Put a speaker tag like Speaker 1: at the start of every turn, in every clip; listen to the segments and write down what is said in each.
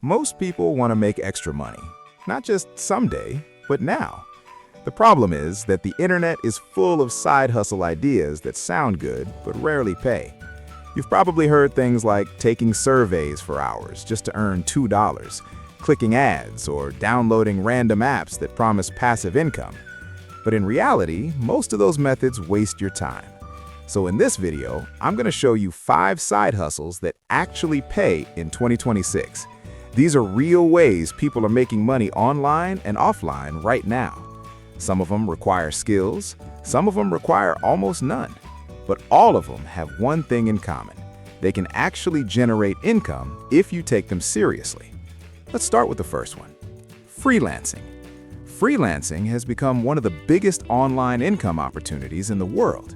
Speaker 1: Most people want to make extra money, not just someday, but now. The problem is that the internet is full of side hustle ideas that sound good but rarely pay. You've probably heard things like taking surveys for hours just to earn $2, clicking ads, or downloading random apps that promise passive income. But in reality, most of those methods waste your time. So in this video, I'm going to show you 5 side hustles that actually pay in 2026. These are real ways people are making money online and offline right now. Some of them require skills, some of them require almost none. But all of them have one thing in common. They can actually generate income if you take them seriously. Let's start with the first one. Freelancing. Freelancing has become one of the biggest online income opportunities in the world.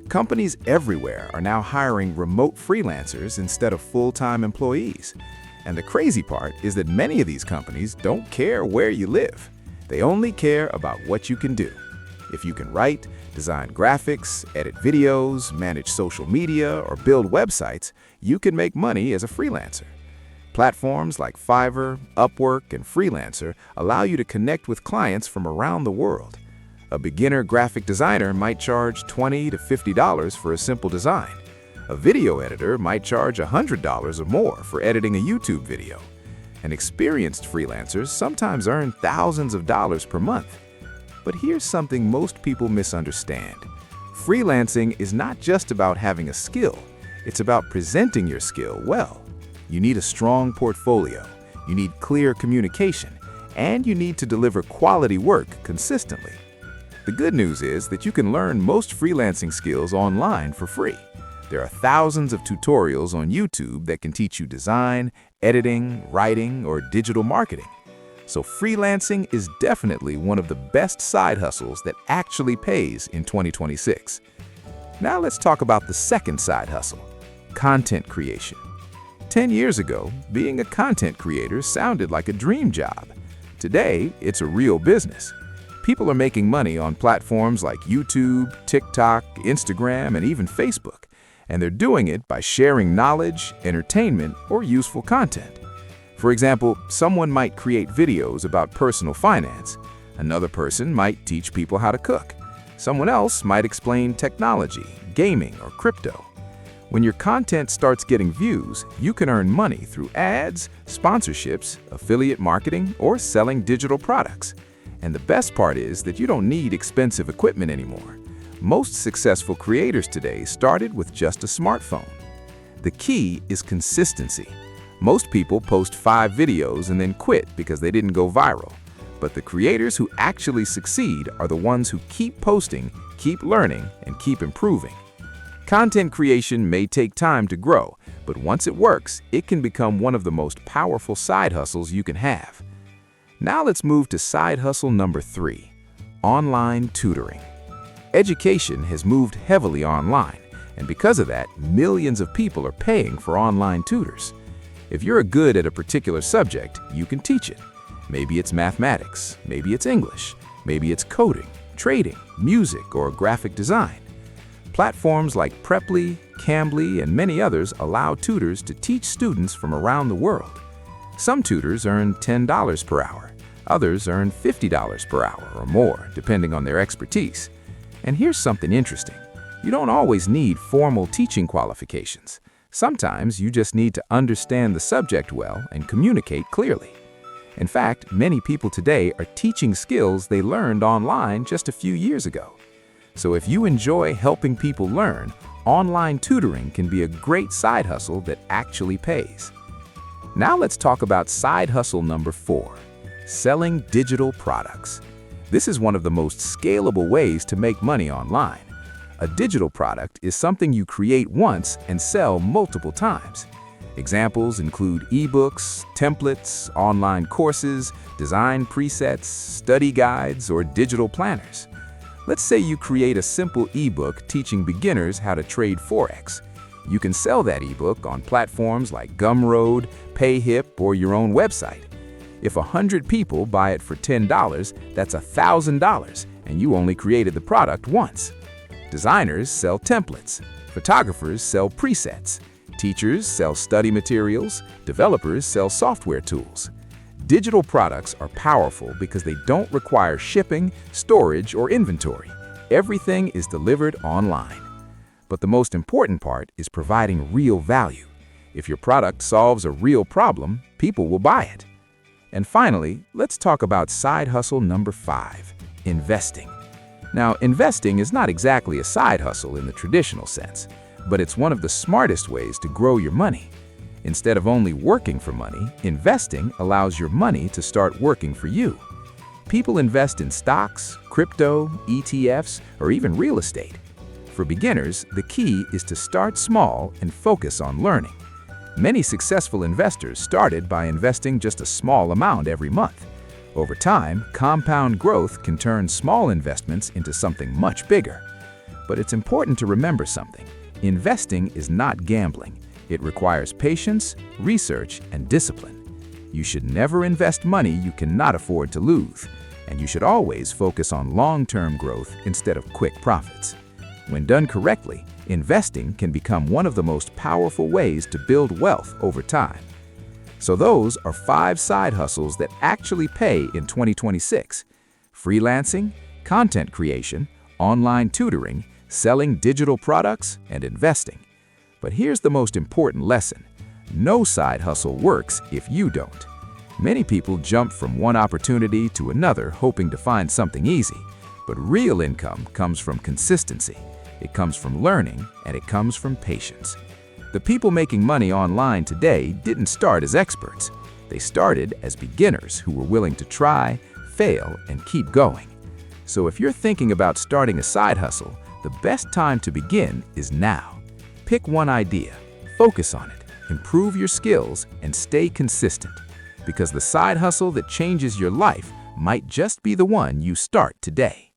Speaker 1: Companies everywhere are now hiring remote freelancers instead of full-time employees. And the crazy part is that many of these companies don't care where you live. They only care about what you can do. If you can write, design graphics, edit videos, manage social media, or build websites, you can make money as a freelancer. Platforms like Fiverr, Upwork, and Freelancer allow you to connect with clients from around the world. A beginner graphic designer might charge $20 to $50 for a simple design. A video editor might charge $100 or more for editing a YouTube video. And experienced freelancers sometimes earn thousands of dollars per month. But here's something most people misunderstand. Freelancing is not just about having a skill. It's about presenting your skill well. You need a strong portfolio, you need clear communication, and you need to deliver quality work consistently. The good news is that you can learn most freelancing skills online for free. There are thousands of tutorials on YouTube that can teach you design, editing, writing, or digital marketing. So freelancing is definitely one of the best side hustles that actually pays in 2026. Now let's talk about the second side hustle, content creation. 10 years ago, being a content creator sounded like a dream job. Today, it's a real business. People are making money on platforms like YouTube, TikTok, Instagram, and even Facebook. And they're doing it by sharing knowledge, entertainment, or useful content. For example, someone might create videos about personal finance. Another person might teach people how to cook. Someone else might explain technology, gaming, or crypto. When your content starts getting views, you can earn money through ads, sponsorships, affiliate marketing, or selling digital products. And the best part is that you don't need expensive equipment anymore. Most successful creators today started with just a smartphone. The key is consistency. Most people post 5 videos and then quit because they didn't go viral. But the creators who actually succeed are the ones who keep posting, keep learning, and keep improving. Content creation may take time to grow, but once it works, it can become one of the most powerful side hustles you can have. Now let's move to side hustle number 3, online tutoring. Education has moved heavily online, and because of that, millions of people are paying for online tutors. If you're good at a particular subject, you can teach it. Maybe it's mathematics, maybe it's English, maybe it's coding, trading, music, or graphic design. Platforms like Preply, Cambly, and many others allow tutors to teach students from around the world. Some tutors earn $10 per hour. Others earn $50 per hour or more, depending on their expertise. And here's something interesting. You don't always need formal teaching qualifications. Sometimes you just need to understand the subject well and communicate clearly. In fact, many people today are teaching skills they learned online just a few years ago. So if you enjoy helping people learn, online tutoring can be a great side hustle that actually pays. Now let's talk about side hustle number 4, selling digital products. This is one of the most scalable ways to make money online. A digital product is something you create once and sell multiple times. Examples include ebooks, templates, online courses, design presets, study guides, or digital planners. Let's say you create a simple ebook teaching beginners how to trade Forex. You can sell that ebook on platforms like Gumroad, Payhip, or your own website. If 100 people buy it for $10, that's $1,000, and you only created the product once. Designers sell templates. Photographers sell presets. Teachers sell study materials, developers sell software tools. Digital products are powerful because they don't require shipping, storage, or inventory. Everything is delivered online. But the most important part is providing real value. If your product solves a real problem, people will buy it. And finally, let's talk about side hustle number 5, investing. Now, investing is not exactly a side hustle in the traditional sense, but it's one of the smartest ways to grow your money. Instead of only working for money, investing allows your money to start working for you. People invest in stocks, crypto, ETFs, or even real estate. For beginners, the key is to start small and focus on learning. Many successful investors started by investing just a small amount every month. Over time, compound growth can turn small investments into something much bigger. But it's important to remember something. Investing is not gambling. It requires patience, research, and discipline. You should never invest money you cannot afford to lose, and you should always focus on long-term growth instead of quick profits. When done correctly, investing can become one of the most powerful ways to build wealth over time. So those are 5 side hustles that actually pay in 2026. Freelancing, content creation, online tutoring, selling digital products, and investing. But here's the most important lesson. No side hustle works if you don't. Many people jump from one opportunity to another hoping to find something easy, but real income comes from consistency. It comes from learning, and it comes from patience. The people making money online today didn't start as experts. They started as beginners who were willing to try, fail, and keep going. So if you're thinking about starting a side hustle, the best time to begin is now. Pick one idea, focus on it, improve your skills, and stay consistent. Because the side hustle that changes your life might just be the one you start today.